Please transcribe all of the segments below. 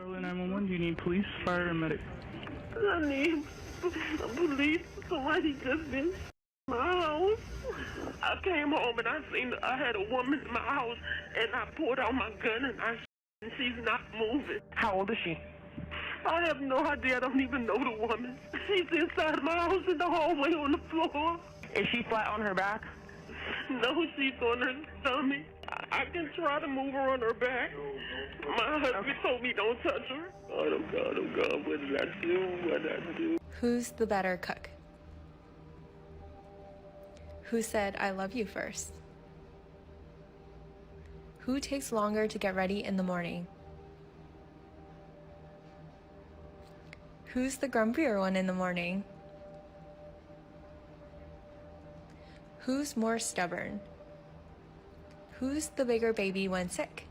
Charlotte 911, do you need police, fire, or medic? I need police. Somebody just been in my house. I came home and I had a woman in my house, and I pulled out my gun and she's not moving. How old is she? I have no idea. I don't even know the woman. She's inside my house in the hallway on the floor. Is she flat on her back? No, she's on her stomach. I can try to move her on her back. My husband told me don't touch her. Oh God, what did I do? Who's the better cook? Who said I love you first? Who takes longer to get ready in the morning? Who's the grumpier one in the morning? Who's more stubborn? Who's the bigger baby when sick?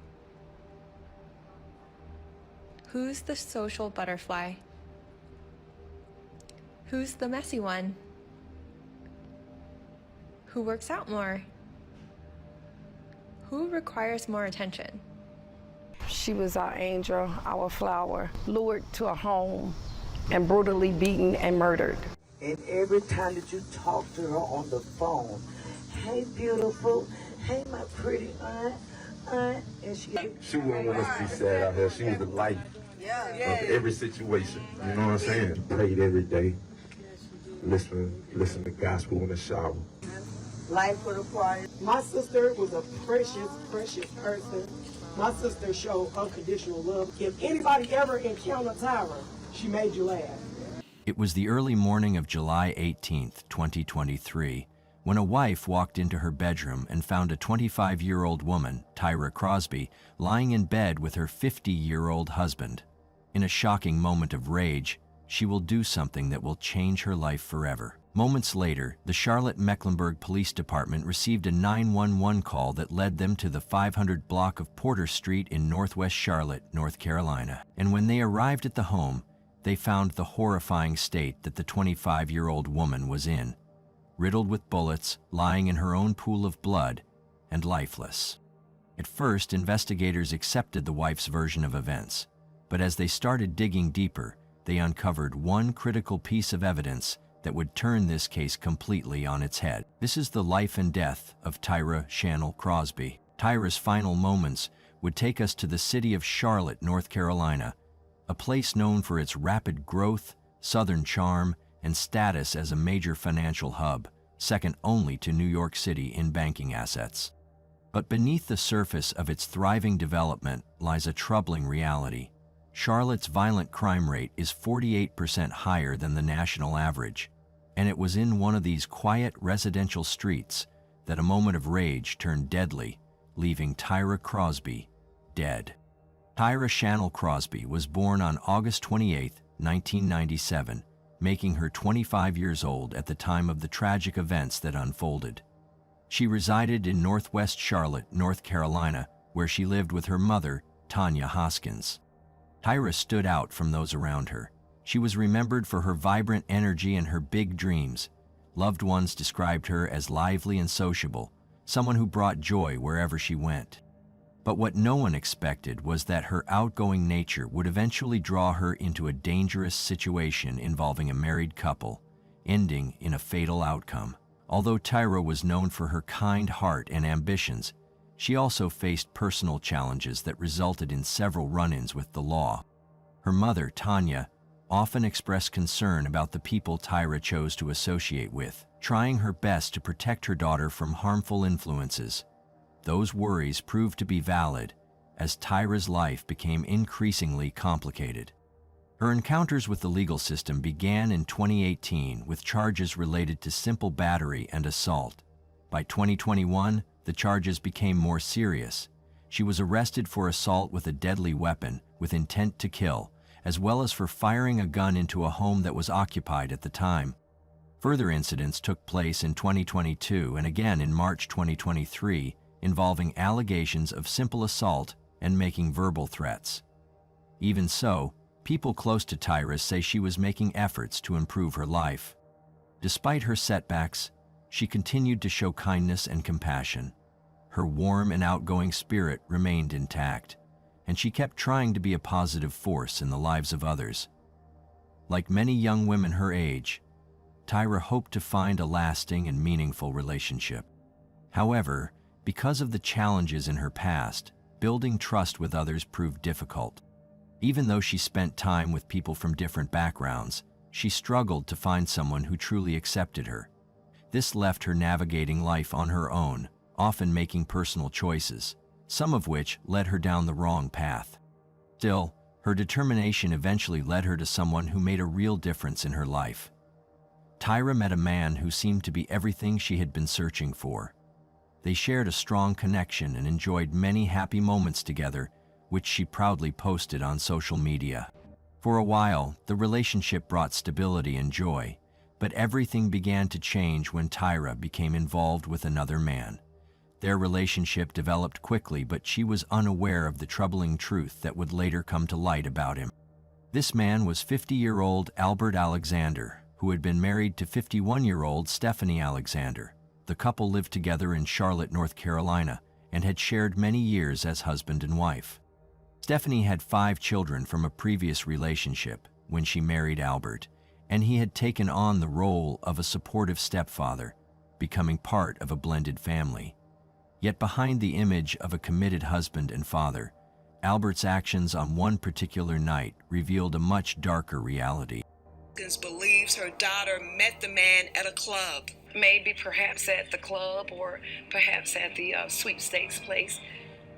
Who's the social butterfly? Who's the messy one? Who works out more? Who requires more attention? She was our angel, our flower, lured to a home and brutally beaten and murdered. And every time that you talk to her on the phone, hey beautiful, hey my pretty aunt, and she wouldn't want us to be sad out there. She was the light of every situation. You know what I'm saying? She prayed every day. Listen to gospel in the shower. Life for the party. My sister was a precious, precious person. My sister showed unconditional love. If anybody ever encountered Tyra, she made you laugh. It was the early morning of July 18th, 2023, when a wife walked into her bedroom and found a 25-year-old woman, Tyra Crosby, lying in bed with her 50-year-old husband. In a shocking moment of rage, she will do something that will change her life forever. Moments later, the Charlotte-Mecklenburg Police Department received a 911 call that led them to the 500 block of Porter Street in northwest Charlotte, North Carolina. And when they arrived at the home, they found the horrifying state that the 25-year-old woman was in, riddled with bullets, lying in her own pool of blood, and lifeless. At first, investigators accepted the wife's version of events, but as they started digging deeper, they uncovered one critical piece of evidence that would turn this case completely on its head. This is the life and death of Tyra Channel Crosby. Tyra's final moments would take us to the city of Charlotte, North Carolina, a place known for its rapid growth, southern charm, and status as a major financial hub, second only to New York City in banking assets. But beneath the surface of its thriving development lies a troubling reality. Charlotte's violent crime rate is 48% higher than the national average, and it was in one of these quiet residential streets that a moment of rage turned deadly, leaving Tyra Crosby dead. Tyra Channel Crosby was born on August 28, 1997, making her 25 years old at the time of the tragic events that unfolded. She resided in northwest Charlotte, North Carolina, where she lived with her mother, Tanya Hoskins. Tyra stood out from those around her. She was remembered for her vibrant energy and her big dreams. Loved ones described her as lively and sociable, someone who brought joy wherever she went. But what no one expected was that her outgoing nature would eventually draw her into a dangerous situation involving a married couple, ending in a fatal outcome. Although Tyra was known for her kind heart and ambitions, she also faced personal challenges that resulted in several run-ins with the law. Her mother, Tanya, often expressed concern about the people Tyra chose to associate with, trying her best to protect her daughter from harmful influences. Those worries proved to be valid as Tyra's life became increasingly complicated. Her encounters with the legal system began in 2018 with charges related to simple battery and assault. By 2021, the charges became more serious. She was arrested for assault with a deadly weapon with intent to kill, as well as for firing a gun into a home that was occupied at the time. Further incidents took place in 2022 and again in March 2023, involving allegations of simple assault and making verbal threats. Even so, people close to Tyra say she was making efforts to improve her life. Despite her setbacks, she continued to show kindness and compassion. Her warm and outgoing spirit remained intact, and she kept trying to be a positive force in the lives of others. Like many young women her age, Tyra hoped to find a lasting and meaningful relationship. However, because of the challenges in her past, building trust with others proved difficult. Even though she spent time with people from different backgrounds, she struggled to find someone who truly accepted her. This left her navigating life on her own, often making personal choices, some of which led her down the wrong path. Still, her determination eventually led her to someone who made a real difference in her life. Tyra met a man who seemed to be everything she had been searching for. They shared a strong connection and enjoyed many happy moments together, which she proudly posted on social media. For a while, the relationship brought stability and joy, but everything began to change when Tyra became involved with another man. Their relationship developed quickly, but she was unaware of the troubling truth that would later come to light about him. This man was 50-year-old Albert Alexander, who had been married to 51-year-old Stephanie Alexander. The couple lived together in Charlotte, North Carolina, and had shared many years as husband and wife. Stephanie had 5 children from a previous relationship when she married Albert, and he had taken on the role of a supportive stepfather, becoming part of a blended family. Yet behind the image of a committed husband and father, Albert's actions on one particular night revealed a much darker reality. Believes her daughter met the man at a club. Maybe perhaps at the club or perhaps at the sweepstakes place.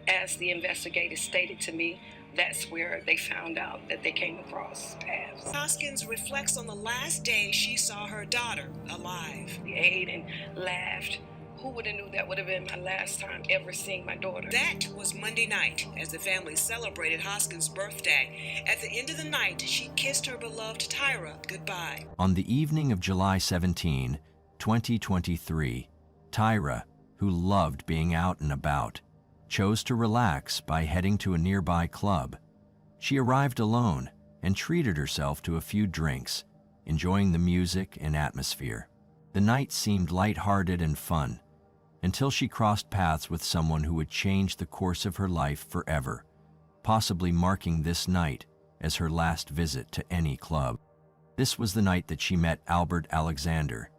As the investigators stated to me, that's where they found out that they came across paths. Hoskins reflects on the last day she saw her daughter alive. We ate and laughed. Who would have knew that would have been my last time ever seeing my daughter? That was Monday night, as the family celebrated Hoskins' birthday. At the end of the night, she kissed her beloved Tyra goodbye. On the evening of July 17, 2023, Tyra, who loved being out and about, chose to relax by heading to a nearby club. She arrived alone and treated herself to a few drinks, enjoying the music and atmosphere. The night seemed lighthearted and fun, until she crossed paths with someone who would change the course of her life forever, possibly marking this night as her last visit to any club. This was the night that she met Albert Alexander.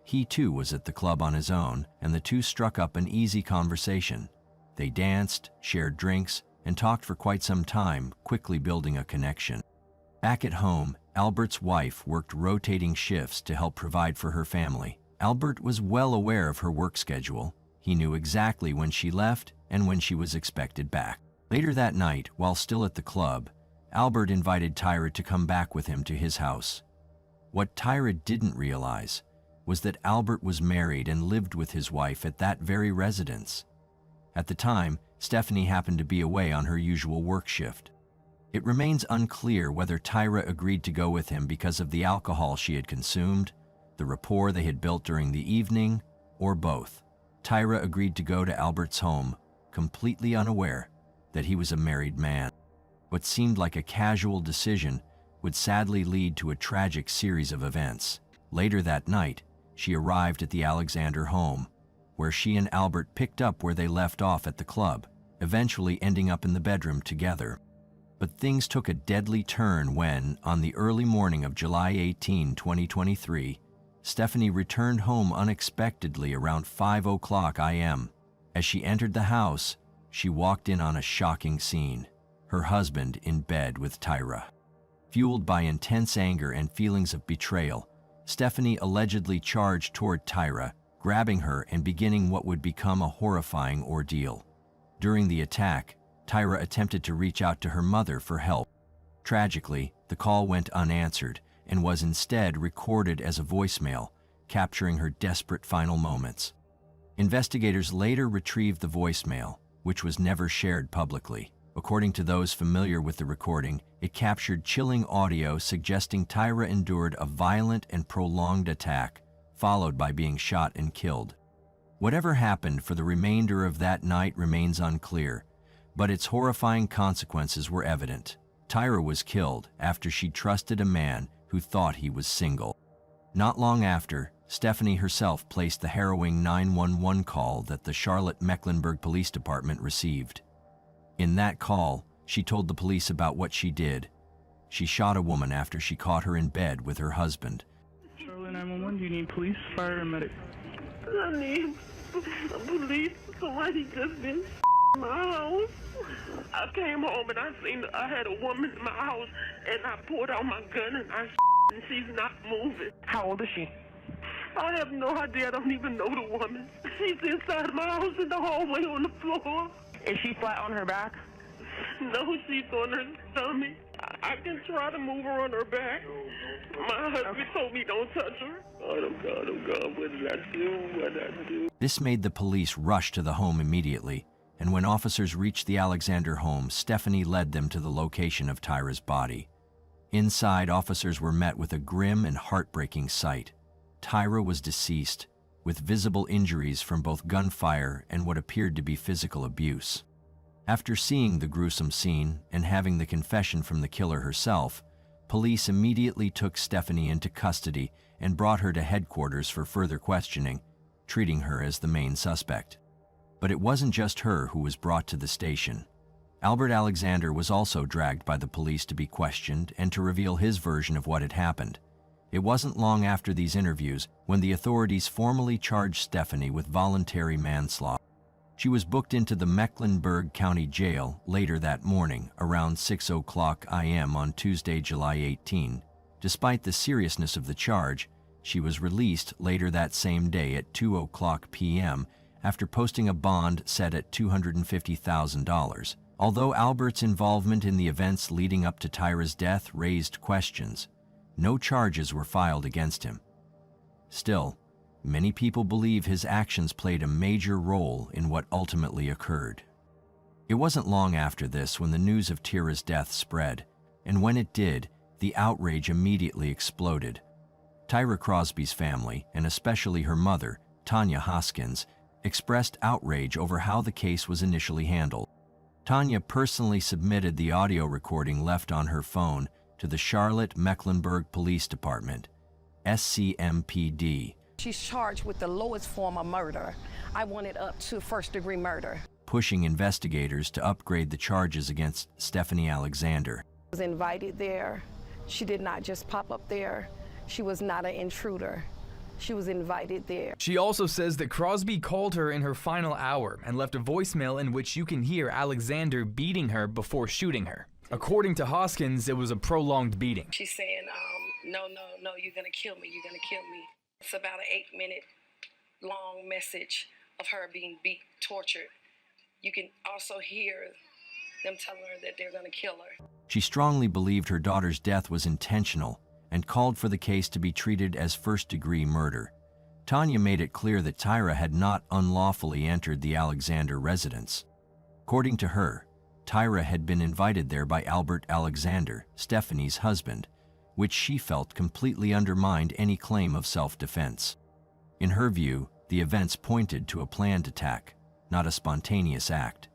He too was at the club on his own, and the two struck up an easy conversation. They danced, shared drinks, and talked for quite some time, quickly building a connection. Back at home, Albert's wife worked rotating shifts to help provide for her family. Albert was well aware of her work schedule. He knew exactly when she left and when she was expected back. Later that night, while still at the club, Albert invited Tyra to come back with him to his house. What Tyra didn't realize was that Albert was married and lived with his wife at that very residence. At the time, Stephanie happened to be away on her usual work shift. It remains unclear whether Tyra agreed to go with him because of the alcohol she had consumed, the rapport they had built during the evening, or both. Tyra agreed to go to Albert's home, completely unaware that he was a married man. What seemed like a casual decision would sadly lead to a tragic series of events. Later that night, she arrived at the Alexander home, where she and Albert picked up where they left off at the club, eventually ending up in the bedroom together. But things took a deadly turn when, on the early morning of July 18, 2023, Stephanie returned home unexpectedly around 5:00 a.m. As she entered the house, she walked in on a shocking scene: her husband in bed with Tyra. Fueled by intense anger and feelings of betrayal, Stephanie allegedly charged toward Tyra, grabbing her and beginning what would become a horrifying ordeal. During the attack, Tyra attempted to reach out to her mother for help. Tragically, the call went unanswered and was instead recorded as a voicemail, capturing her desperate final moments. Investigators later retrieved the voicemail, which was never shared publicly. According to those familiar with the recording, it captured chilling audio suggesting Tyra endured a violent and prolonged attack, followed by being shot and killed. Whatever happened for the remainder of that night remains unclear, but its horrifying consequences were evident. Tyra was killed after she trusted a man who thought he was single. Not long after, Stephanie herself placed the harrowing 911 call that the Charlotte-Mecklenburg Police Department received. In that call, She told the police about what she did. She shot a woman after she caught her in bed with her husband. Charlotte 911, do you need police, fire, or medic? I need police. Somebody just been in my house. I came home and I had a woman in my house, and I pulled out my gun and and she's not moving. How old is she? I have no idea. I don't even know the woman. She's inside my house in the hallway on the floor. Is she flat on her back? No, she's on her stomach. I can try to move her on her back. My husband told me don't touch her. Oh God, what did I do? What did I do? This made the police rush to the home immediately, and when officers reached the Alexander home, Stephanie led them to the location of Tyra's body. Inside, officers were met with a grim and heartbreaking sight. Tyra was deceased, with visible injuries from both gunfire and what appeared to be physical abuse. After seeing the gruesome scene and having the confession from the killer herself, police immediately took Stephanie into custody and brought her to headquarters for further questioning, treating her as the main suspect. But it wasn't just her who was brought to the station. Albert Alexander was also dragged by the police to be questioned and to reveal his version of what had happened. It wasn't long after these interviews when the authorities formally charged Stephanie with voluntary manslaughter. She was booked into the Mecklenburg County Jail later that morning, around 6:00 a.m. on Tuesday, July 18. Despite the seriousness of the charge, she was released later that same day at 2:00 p.m. after posting a bond set at $250,000. Although Albert's involvement in the events leading up to Tyra's death raised questions, no charges were filed against him. Still, many people believe his actions played a major role in what ultimately occurred. It wasn't long after this when the news of Tyra's death spread, and when it did, the outrage immediately exploded. Tyra Crosby's family, and especially her mother, Tanya Hoskins, expressed outrage over how the case was initially handled. Tanya personally submitted the audio recording left on her phone to the Charlotte Mecklenburg Police Department, SCMPD. She's charged with the lowest form of murder. I want it up to first-degree murder. Pushing investigators to upgrade the charges against Stephanie Alexander. I was invited there. She did not just pop up there. She was not an intruder. She was invited there. She also says that Crosby called her in her final hour and left a voicemail in which you can hear Alexander beating her before shooting her. According to Hoskins, it was a prolonged beating. She's saying, no, you're gonna kill me, you're gonna kill me. It's about an 8-minute long message of her being beat, tortured. You can also hear them telling her that they're gonna kill her. She strongly believed her daughter's death was intentional and called for the case to be treated as first-degree murder. Tanya made it clear that Tyra had not unlawfully entered the Alexander residence. According to her, Tyra had been invited there by Albert Alexander, Stephanie's husband, which she felt completely undermined any claim of self-defense. In her view, the events pointed to a planned attack, not a spontaneous act.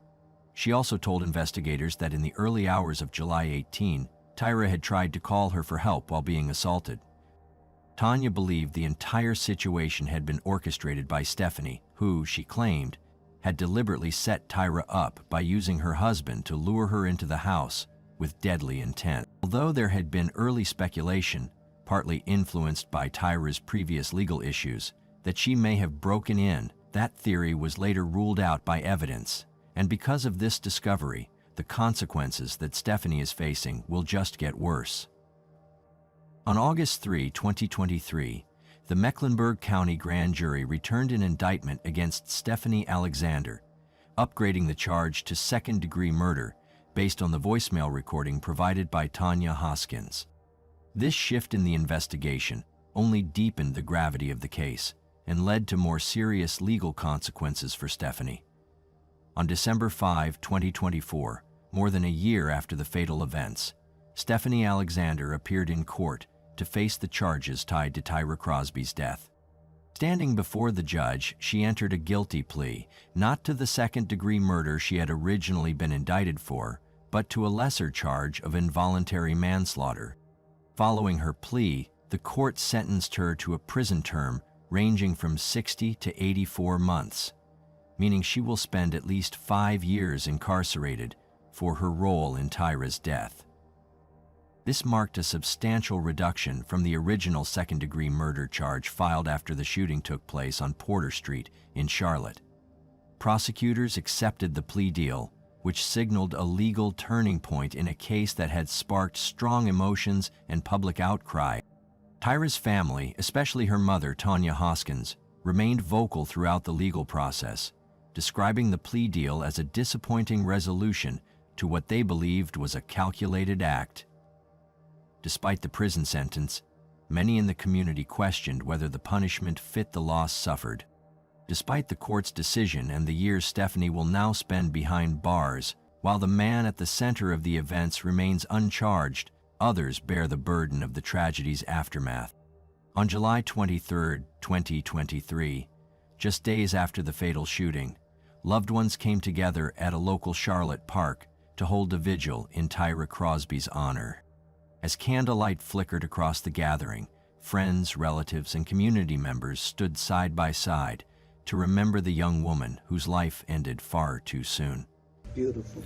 She also told investigators that in the early hours of July 18, Tyra had tried to call her for help while being assaulted. Tanya believed the entire situation had been orchestrated by Stephanie, who, she claimed, had deliberately set Tyra up by using her husband to lure her into the house with deadly intent. Although there had been early speculation, partly influenced by Tyra's previous legal issues, that she may have broken in, that theory was later ruled out by evidence, and because of this discovery, the consequences that Stephanie is facing will just get worse. On August 3, 2023, the Mecklenburg County Grand Jury returned an indictment against Stephanie Alexander, upgrading the charge to second-degree murder based on the voicemail recording provided by Tanya Hoskins. This shift in the investigation only deepened the gravity of the case and led to more serious legal consequences for Stephanie. On December 5, 2024, more than a year after the fatal events, Stephanie Alexander appeared in court to face the charges tied to Tyra Crosby's death. Standing before the judge, she entered a guilty plea, not to the second-degree murder she had originally been indicted for, but to a lesser charge of involuntary manslaughter. Following her plea, the court sentenced her to a prison term ranging from 60 to 84 months, meaning she will spend at least 5 years incarcerated for her role in Tyra's death. This marked a substantial reduction from the original second-degree murder charge filed after the shooting took place on Porter Street in Charlotte. Prosecutors accepted the plea deal, which signaled a legal turning point in a case that had sparked strong emotions and public outcry. Tyra's family, especially her mother, Tanya Hoskins, remained vocal throughout the legal process, describing the plea deal as a disappointing resolution to what they believed was a calculated act. Despite the prison sentence, many in the community questioned whether the punishment fit the loss suffered. Despite the court's decision and the years Stephanie will now spend behind bars, while the man at the center of the events remains uncharged, others bear the burden of the tragedy's aftermath. On July 23, 2023, just days after the fatal shooting, loved ones came together at a local Charlotte park to hold a vigil in Tyra Crosby's honor. As candlelight flickered across the gathering, friends, relatives, and community members stood side by side to remember the young woman whose life ended far too soon. Beautiful.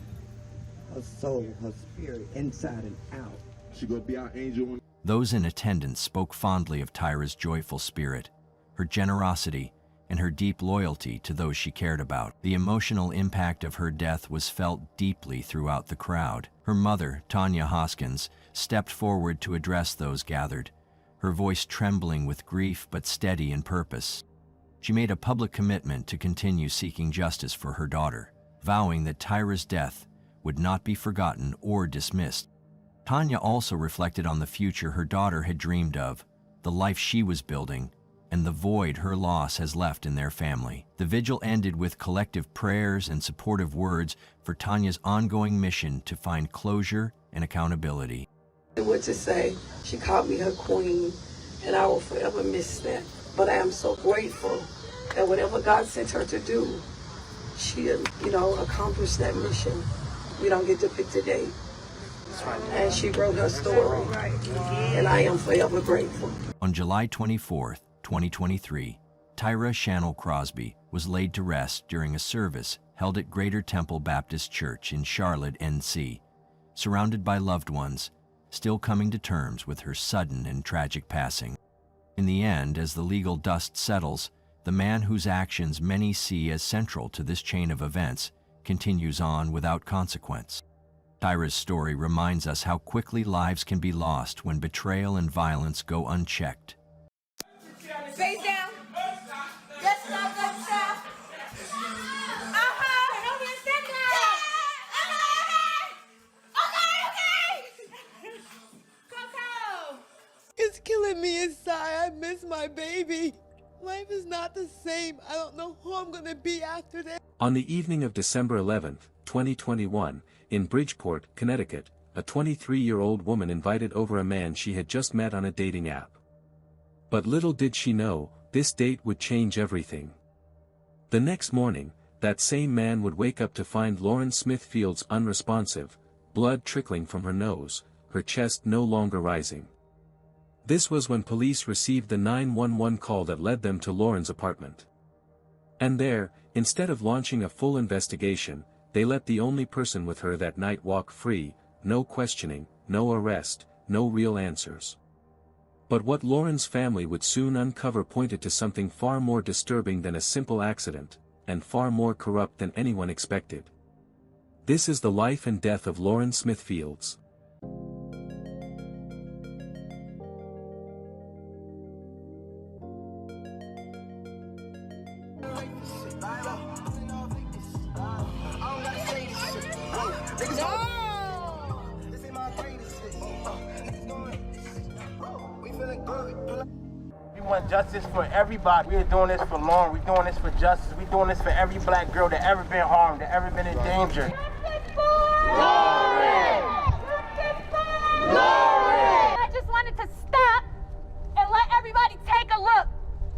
Her soul, her spirit, inside and out. She gonna be our angel. Those in attendance spoke fondly of Tyra's joyful spirit, her generosity, and her deep loyalty to those she cared about. The emotional impact of her death was felt deeply throughout the crowd. Her mother, Tanya Hoskins, stepped forward to address those gathered, her voice trembling with grief but steady in purpose. She made a public commitment to continue seeking justice for her daughter, vowing that Tyra's death would not be forgotten or dismissed. Tanya also reflected on the future her daughter had dreamed of, the life she was building, and the void her loss has left in their family. The vigil ended with collective prayers and supportive words for Tanya's ongoing mission to find closure and accountability. What to say, she called me her queen, and I will forever miss that. But I am so grateful that whatever God sent her to do, she, accomplished that mission. We don't get to pick the date. And she wrote her story, and I am forever grateful. On July 24, 2023, Tyra Channel Crosby was laid to rest during a service held at Greater Temple Baptist Church in Charlotte, NC, surrounded by loved ones, still coming to terms with her sudden and tragic passing. In the end, as the legal dust settles, the man whose actions many see as central to this chain of events continues on without consequence. Tyra's story reminds us how quickly lives can be lost when betrayal and violence go unchecked. Face down. Yes, stop, let's stop. Over and sit down. Okay. Coco. It's killing me inside. I miss my baby. Life is not the same. I don't know who I'm gonna be after this. On the evening of December 11th, 2021, in Bridgeport, Connecticut, a 23-year-old woman invited over a man she had just met on a dating app. But little did she know, this date would change everything. The next morning, that same man would wake up to find Lauren Smith Fields unresponsive, blood trickling from her nose, her chest no longer rising. This was when police received the 911 call that led them to Lauren's apartment. And there, instead of launching a full investigation, they let the only person with her that night walk free, no questioning, no arrest, no real answers. But what Lauren's family would soon uncover pointed to something far more disturbing than a simple accident, and far more corrupt than anyone expected. This is the life and death of Lauren Smith Fields. We want justice for everybody. We're doing this for Lauren. We're doing this for justice. We're doing this for every black girl that ever been harmed, that ever been in danger. Lauren! Lauren! I just wanted to stop and let everybody take a look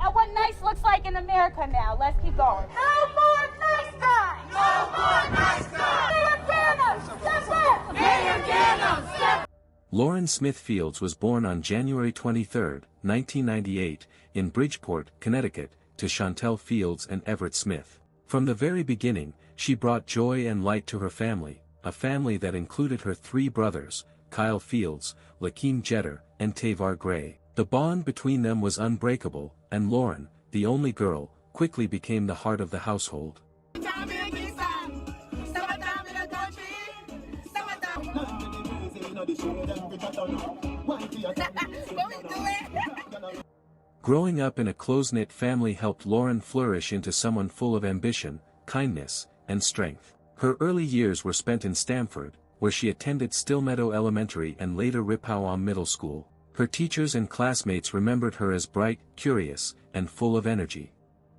at what nice looks like in America now. Let's keep going. No more nice guys! No more nice guys! Mayor Ganem, step up! Mayor Ganem, step up! Lauren Smith Fields was born on January 23, 1998, in Bridgeport, Connecticut, to Chantel Fields and Everett Smith. From the very beginning, she brought joy and light to her family, a family that included her 3 brothers, Kyle Fields, Lakeem Jeter, and Tavar Gray. The bond between them was unbreakable, and Lauren, the only girl, quickly became the heart of the household. Growing up in a close-knit family helped Lauren flourish into someone full of ambition, kindness, and strength. Her early years were spent in Stamford, where she attended Stillmeadow Elementary and later Rippowam Middle School. Her teachers and classmates remembered her as bright, curious, and full of energy.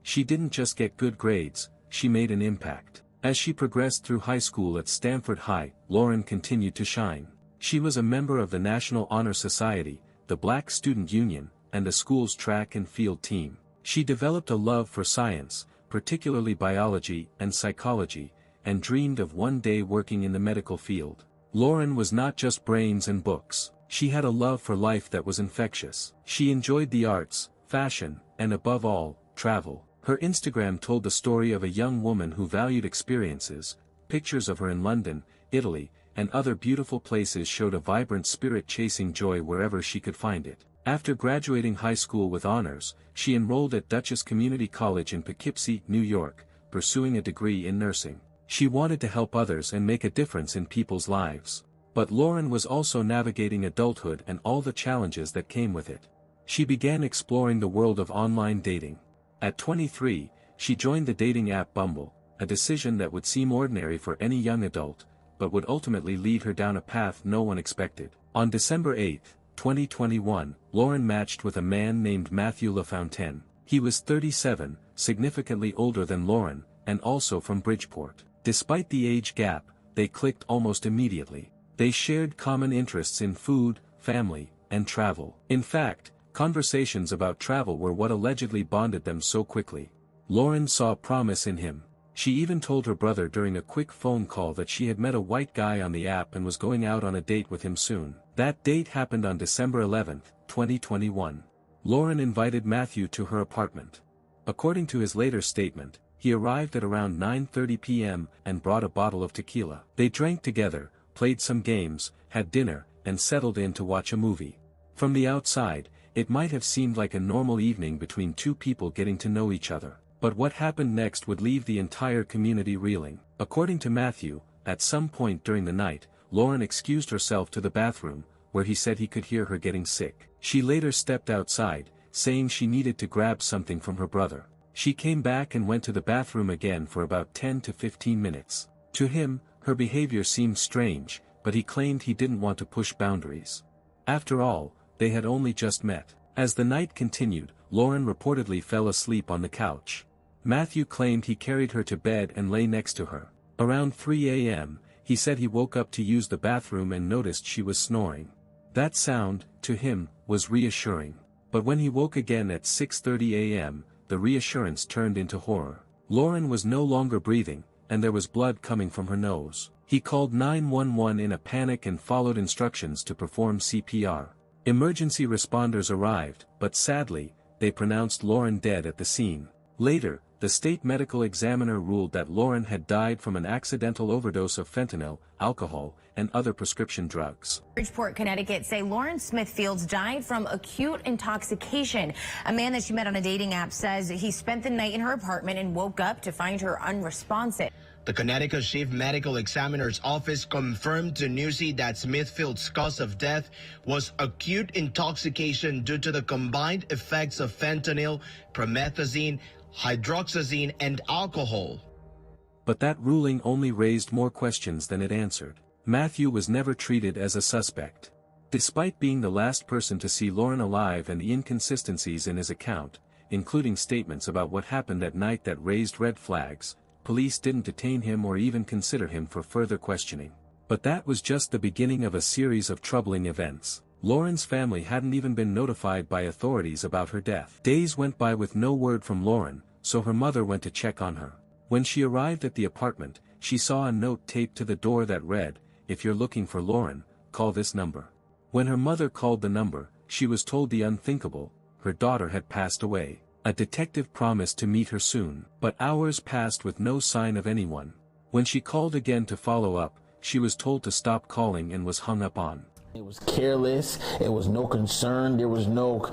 She didn't just get good grades, she made an impact. As she progressed through high school at Stamford High, Lauren continued to shine. She was a member of the National Honor Society, the Black Student Union, and the school's track and field team. She developed a love for science, particularly biology and psychology, and dreamed of one day working in the medical field. Lauren was not just brains and books. She had a love for life that was infectious. She enjoyed the arts, fashion, and above all, travel. Her Instagram told the story of a young woman who valued experiences. Pictures of her in London, Italy, and other beautiful places showed a vibrant spirit chasing joy wherever she could find it. After graduating high school with honors, she enrolled at Dutchess Community College in Poughkeepsie, New York, pursuing a degree in nursing. She wanted to help others and make a difference in people's lives. But Lauren was also navigating adulthood and all the challenges that came with it. She began exploring the world of online dating. At 23, she joined the dating app Bumble, a decision that would seem ordinary for any young adult, but would ultimately lead her down a path no one expected. On December 8, 2021, Lauren matched with a man named Matthew LaFontaine. He was 37, significantly older than Lauren, and also from Bridgeport. Despite the age gap, they clicked almost immediately. They shared common interests in food, family, and travel. In fact, conversations about travel were what allegedly bonded them so quickly. Lauren saw promise in him. She even told her brother during a quick phone call that she had met a white guy on the app and was going out on a date with him soon. That date happened on December 11, 2021. Lauren invited Matthew to her apartment. According to his later statement, he arrived at around 9:30 p.m. and brought a bottle of tequila. They drank together, played some games, had dinner, and settled in to watch a movie. From the outside, it might have seemed like a normal evening between two people getting to know each other. But what happened next would leave the entire community reeling. According to Matthew, at some point during the night, Lauren excused herself to the bathroom, where he said he could hear her getting sick. She later stepped outside, saying she needed to grab something from her brother. She came back and went to the bathroom again for about 10 to 15 minutes. To him, her behavior seemed strange, but he claimed he didn't want to push boundaries. After all, they had only just met. As the night continued, Lauren reportedly fell asleep on the couch. Matthew claimed he carried her to bed and lay next to her. Around 3 a.m., he said he woke up to use the bathroom and noticed she was snoring. That sound, to him, was reassuring. But when he woke again at 6:30 a.m., the reassurance turned into horror. Lauren was no longer breathing, and there was blood coming from her nose. He called 911 in a panic and followed instructions to perform CPR. Emergency responders arrived, but sadly, they pronounced Lauren dead at the scene. Later, the state medical examiner ruled that Lauren had died from an accidental overdose of fentanyl, alcohol, and other prescription drugs. Bridgeport, Connecticut say Lauren Smith-Fields died from acute intoxication. A man that she met on a dating app says he spent the night in her apartment and woke up to find her unresponsive. The Connecticut Chief Medical Examiner's Office confirmed to Newsy that Smith-Fields' cause of death was acute intoxication due to the combined effects of fentanyl, promethazine, hydroxyzine, and alcohol. But that ruling only raised more questions than it answered. Matthew was never treated as a suspect. Despite being the last person to see Lauren alive and the inconsistencies in his account, including statements about what happened at night that raised red flags, police didn't detain him or even consider him for further questioning. But that was just the beginning of a series of troubling events. Lauren's family hadn't even been notified by authorities about her death. Days went by with no word from Lauren, so her mother went to check on her. When she arrived at the apartment, she saw a note taped to the door that read, "If you're looking for Lauren, call this number." When her mother called the number, she was told the unthinkable: her daughter had passed away. A detective promised to meet her soon, but hours passed with no sign of anyone. When she called again to follow up, she was told to stop calling and was hung up on. It was careless. It was no concern. There was no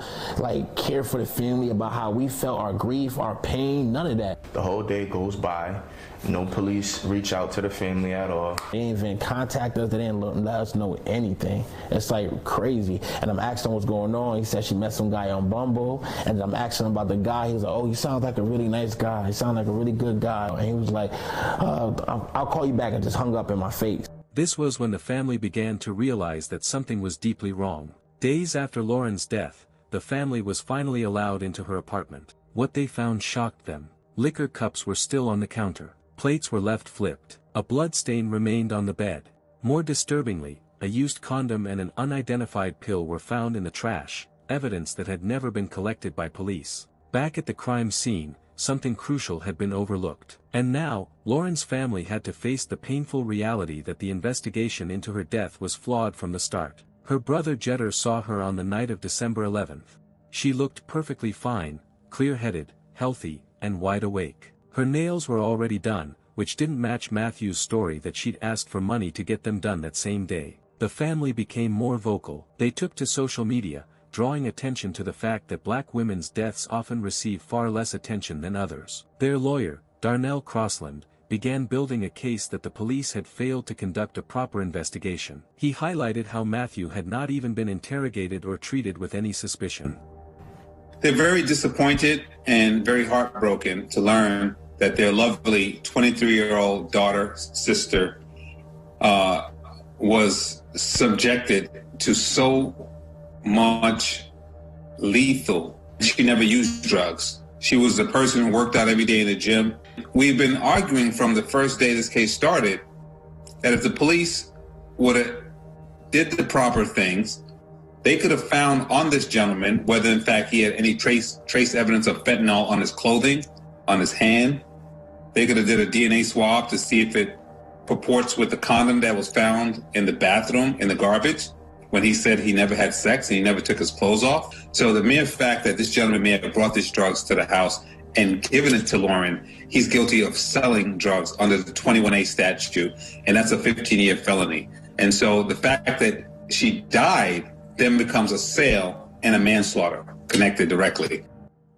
care for the family about how we felt, our grief, our pain, none of that. The whole day goes by. No police reach out to the family at all. They didn't even contact us. They didn't let us know anything. It's crazy. And I'm asking him what's going on. He said she met some guy on Bumble. And I'm asking him about the guy. He was like, oh, he sounds like a really nice guy. He sounds like a really good guy. And he was like, I'll call you back, and just hung up in my face. This was when the family began to realize that something was deeply wrong. Days after Lauren's death, the family was finally allowed into her apartment. What they found shocked them. Liquor cups were still on the counter. Plates were left flipped. A blood stain remained on the bed. More disturbingly, a used condom and an unidentified pill were found in the trash, evidence that had never been collected by police. Back at the crime scene, something crucial had been overlooked. And now, Lauren's family had to face the painful reality that the investigation into her death was flawed from the start. Her brother Jeter saw her on the night of December 11th. She looked perfectly fine, clear-headed, healthy, and wide awake. Her nails were already done, which didn't match Matthew's story that she'd asked for money to get them done that same day. The family became more vocal. They took to social media, drawing attention to the fact that black women's deaths often receive far less attention than others. Their lawyer, Darnell Crossland, began building a case that the police had failed to conduct a proper investigation. He highlighted how Matthew had not even been interrogated or treated with any suspicion. They're very disappointed and very heartbroken to learn that their lovely 23-year-old daughter, sister, was subjected to so much lethal. She never used drugs. She was a person who worked out every day in the gym. We've been arguing from the first day this case started that if the police would have did the proper things, they could have found on this gentleman whether in fact he had any trace evidence of fentanyl on his clothing, on his hand. They could have did a DNA swab to see if it purports with the condom that was found in the bathroom in the garbage when he said he never had sex and he never took his clothes off. So the mere fact that this gentleman may have brought these drugs to the house and given it to Lauren, he's guilty of selling drugs under the 21A statute, and that's a 15-year felony. And so the fact that she died then becomes a sale and a manslaughter connected directly.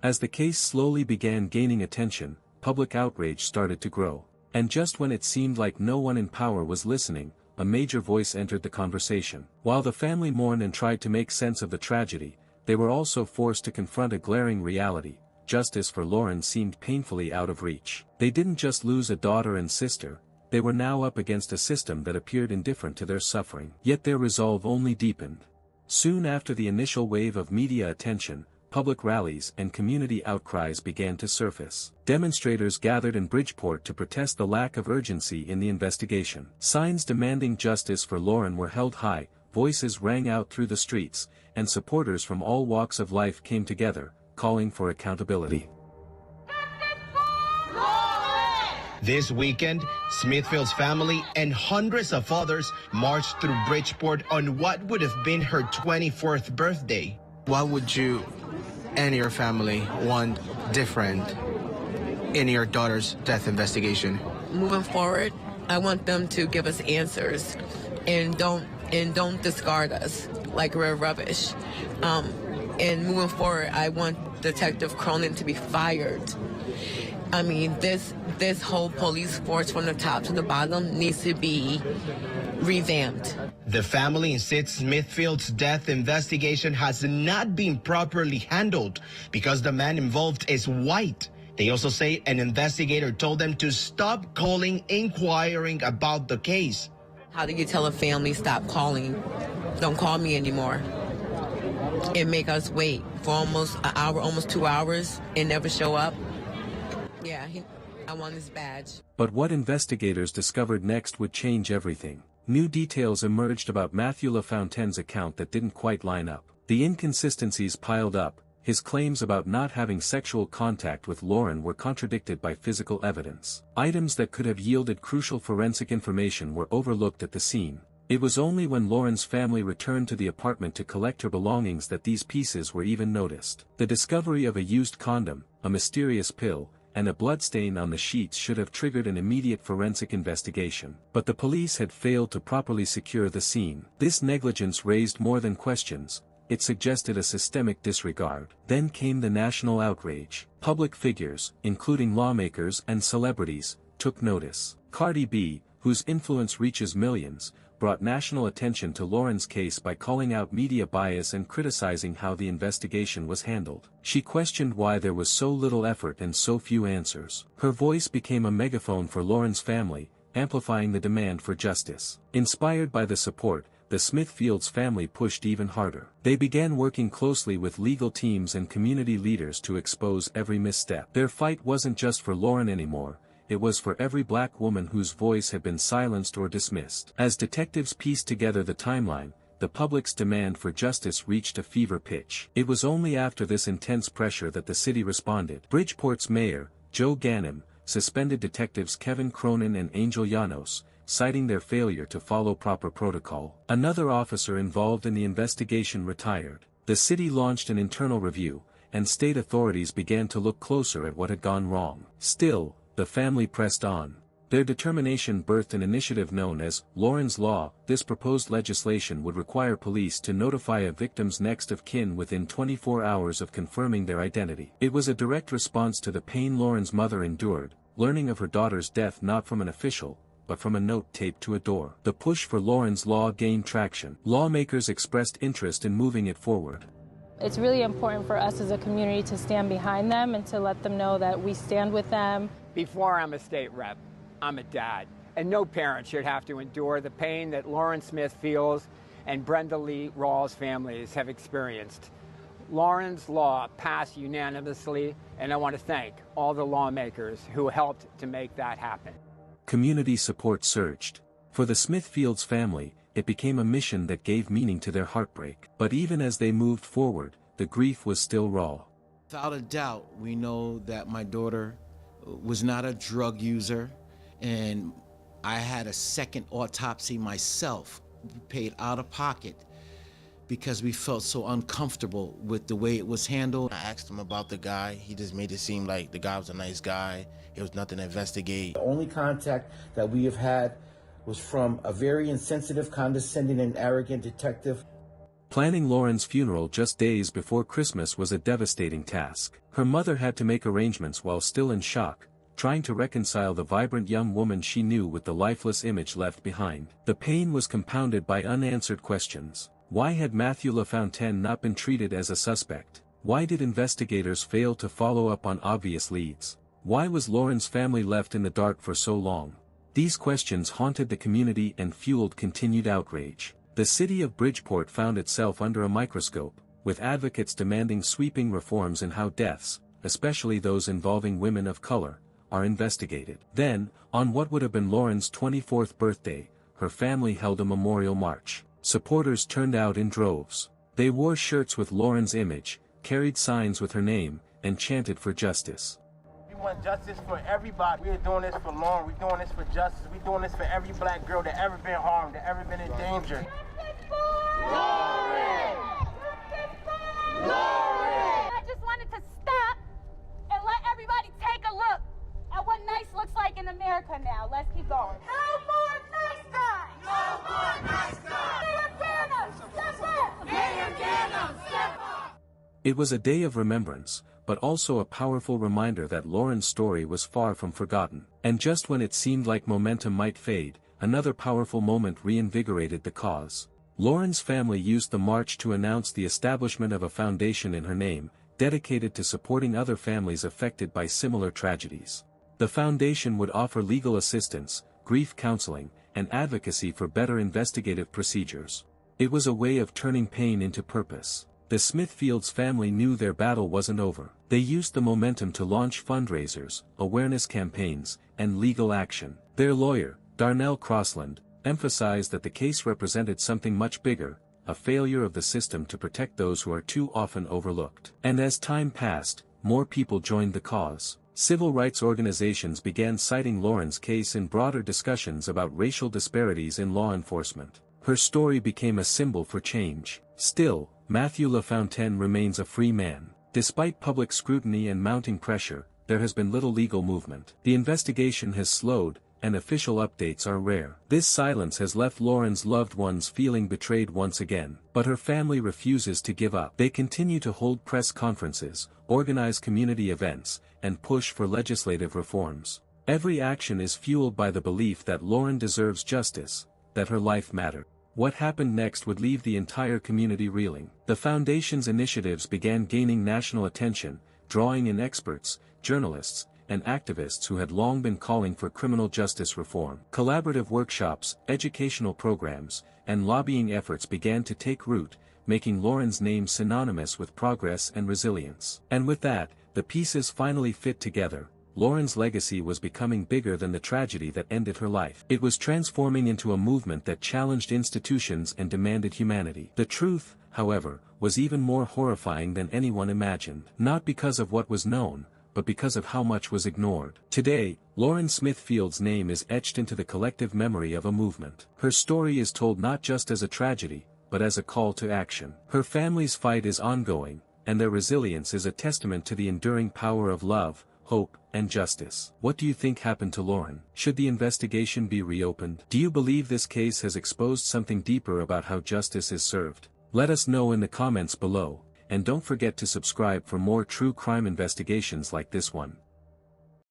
As the case slowly began gaining attention, public outrage started to grow. And just when it seemed like no one in power was listening, a major voice entered the conversation. While the family mourned and tried to make sense of the tragedy, they were also forced to confront a glaring reality. Justice for Lauren seemed painfully out of reach. They didn't just lose a daughter and sister, they were now up against a system that appeared indifferent to their suffering. Yet their resolve only deepened. Soon after the initial wave of media attention, public rallies and community outcries began to surface. Demonstrators gathered in Bridgeport to protest the lack of urgency in the investigation. Signs demanding justice for Lauren were held high, voices rang out through the streets, and supporters from all walks of life came together, calling for accountability. This weekend, Smithfield's family and hundreds of others marched through Bridgeport on what would have been her 24th birthday. What would you and your family want different in your daughter's death investigation? Moving forward, I want them to give us answers and don't discard us like we're rubbish. And moving forward, I want Detective Cronin to be fired. I mean, this whole police force from the top to the bottom needs to be revamped. The family insists Smithfield's death investigation has not been properly handled because the man involved is white. They also say an investigator told them to stop calling, inquiring about the case. How do you tell a family stop calling? Don't call me anymore. It make us wait for almost an hour, almost 2 hours, and never show up. Yeah, I want his badge. But what investigators discovered next would change everything. New details emerged about Matthew LaFontaine's account that didn't quite line up. The inconsistencies piled up. His claims about not having sexual contact with Lauren were contradicted by physical evidence. Items that could have yielded crucial forensic information were overlooked at the scene. It was only when Lauren's family returned to the apartment to collect her belongings that these pieces were even noticed. The discovery of a used condom, a mysterious pill, and a bloodstain on the sheets should have triggered an immediate forensic investigation. But the police had failed to properly secure the scene. This negligence raised more than questions. It suggested a systemic disregard. Then came the national outrage. Public figures, including lawmakers and celebrities, took notice. Cardi B, whose influence reaches millions, brought national attention to Lauren's case by calling out media bias and criticizing how the investigation was handled. She questioned why there was so little effort and so few answers. Her voice became a megaphone for Lauren's family, amplifying the demand for justice. Inspired by the support, the Smithfields family pushed even harder. They began working closely with legal teams and community leaders to expose every misstep. Their fight wasn't just for Lauren anymore. It was for every black woman whose voice had been silenced or dismissed. As detectives pieced together the timeline, the public's demand for justice reached a fever pitch. It was only after this intense pressure that the city responded. Bridgeport's mayor, Joe Ganim, suspended detectives Kevin Cronin and Angel Llanos, citing their failure to follow proper protocol. Another officer involved in the investigation retired. The city launched an internal review, and state authorities began to look closer at what had gone wrong. Still, the family pressed on. Their determination birthed an initiative known as Lauren's Law. This proposed legislation would require police to notify a victim's next of kin within 24 hours of confirming their identity. It was a direct response to the pain Lauren's mother endured, learning of her daughter's death not from an official, but from a note taped to a door. The push for Lauren's Law gained traction. Lawmakers expressed interest in moving it forward. It's really important for us as a community to stand behind them and to let them know that we stand with them. Before I'm a state rep, I'm a dad, and no parent should have to endure the pain that Lauren Smith feels and Brenda Lee Rawls' families have experienced. Lauren's Law passed unanimously, and I want to thank all the lawmakers who helped to make that happen. Community support surged. For the Smithfields family, it became a mission that gave meaning to their heartbreak. But even as they moved forward, the grief was still raw. Without a doubt, we know that my daughter was not a drug user, and I had a second autopsy myself, paid out of pocket, because we felt so uncomfortable with the way it was handled. I asked him about the guy. He just made it seem like the guy was a nice guy. There was nothing to investigate. The only contact that we have had was from a very insensitive, condescending, and arrogant detective. Planning Lauren's funeral just days before Christmas was a devastating task. Her mother had to make arrangements while still in shock, trying to reconcile the vibrant young woman she knew with the lifeless image left behind. The pain was compounded by unanswered questions. Why had Matthew LaFontaine not been treated as a suspect? Why did investigators fail to follow up on obvious leads? Why was Lauren's family left in the dark for so long? These questions haunted the community and fueled continued outrage. The city of Bridgeport found itself under a microscope, with advocates demanding sweeping reforms in how deaths, especially those involving women of color, are investigated. Then, on what would have been Lauren's 24th birthday, her family held a memorial march. Supporters turned out in droves. They wore shirts with Lauren's image, carried signs with her name, and chanted for justice. We want justice for everybody. We're doing this for Lauren. We're doing this for justice. We're doing this for every black girl that ever been harmed, that ever been in danger. Lauren! Lauren! I just wanted to stop and let everybody take a look at what nice looks like in America now. Let's keep going. No more nice guys! No more nice guys! Mayor Ganem, step up! Mayor Ganem, step up! It was a day of remembrance, but also a powerful reminder that Lauren's story was far from forgotten. And just when it seemed like momentum might fade, another powerful moment reinvigorated the cause. Lauren's family used the march to announce the establishment of a foundation in her name, dedicated to supporting other families affected by similar tragedies. The foundation would offer legal assistance, grief counseling, and advocacy for better investigative procedures. It was a way of turning pain into purpose. The Smithfields family knew their battle wasn't over. They used the momentum to launch fundraisers, awareness campaigns, and legal action. Their lawyer, Darnell Crossland, emphasized that the case represented something much bigger, a failure of the system to protect those who are too often overlooked. And as time passed, more people joined the cause. Civil rights organizations began citing Lauren's case in broader discussions about racial disparities in law enforcement. Her story became a symbol for change. Still, Matthew LaFontaine remains a free man. Despite public scrutiny and mounting pressure, there has been little legal movement. The investigation has slowed, and official updates are rare. This silence has left Lauren's loved ones feeling betrayed once again. But her family refuses to give up. They continue to hold press conferences, organize community events, and push for legislative reforms. Every action is fueled by the belief that Lauren deserves justice, that her life mattered. What happened next would leave the entire community reeling. The foundation's initiatives began gaining national attention, drawing in experts, journalists, and activists who had long been calling for criminal justice reform. Collaborative workshops, educational programs, and lobbying efforts began to take root, making Lauren's name synonymous with progress and resilience. And with that, the pieces finally fit together. Lauren's legacy was becoming bigger than the tragedy that ended her life. It was transforming into a movement that challenged institutions and demanded humanity. The truth, however, was even more horrifying than anyone imagined. Not because of what was known, but because of how much was ignored. Today, Lauren Smithfield's name is etched into the collective memory of a movement. Her story is told not just as a tragedy, but as a call to action. Her family's fight is ongoing, and their resilience is a testament to the enduring power of love, hope, and justice. What do you think happened to Lauren? Should the investigation be reopened? Do you believe this case has exposed something deeper about how justice is served? Let us know in the comments below, and don't forget to subscribe for more true crime investigations like this one.